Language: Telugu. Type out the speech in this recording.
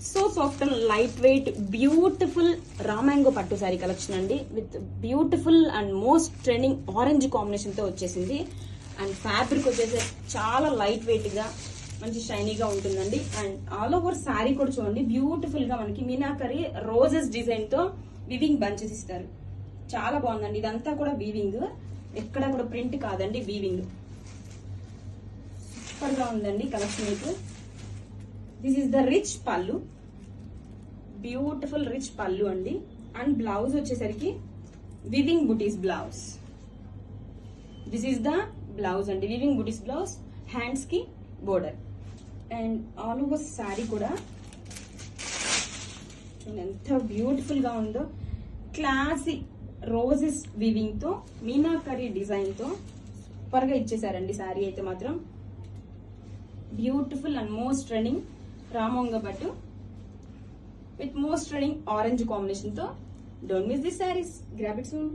So soft and light weight beautiful రామాంగో పట్టు శారీ కలెక్షన్ అండి. With beautiful and most trending orange combination తో వచ్చేసింది. అండ్ ఫ్యాబ్రిక్ వచ్చేసి చాలా లైట్ వెయిట్ గా మంచి షైనీగా ఉంటుందండి. అండ్ ఆల్ ఓవర్ శారీ కూడా చూడండి బ్యూటిఫుల్ గా మనకి మీనాకరి రోజెస్ డిజైన్ తో వివింగ్ బంచెస్ ఇస్తారు. చాలా బాగుందండి. ఇదంతా కూడా వీవింగ్, ఎక్కడ కూడా ప్రింట్ కాదండి, వీవింగ్. సూపర్ గా ఉందండి కలెక్షన్ మీకు. దిస్ ఈస్ ద రిచ్ పళ్ళు, బ్యూటిఫుల్ రిచ్ పళ్ళు అండి. అండ్ బ్లౌజ్ వచ్చేసరికి weaving buttis blouse. This is the blouse అండి, వివింగ్ బుటీస్ బ్లౌజ్, హ్యాండ్స్ కి border. And all over sari కూడా ఎంత బ్యూటిఫుల్ గా ఉందో. క్లాసీ రోజెస్ వివింగ్ తో మీనాకరీ డిజైన్ తో సూపర్ గా ఇచ్చేసారండి శారీ అయితే మాత్రం. బ్యూటిఫుల్ అండ్ మోస్ట్ ట్రెండింగ్ రామోంగ పట్టు with most trending orange combination తో. Don't miss this saris, grab it soon.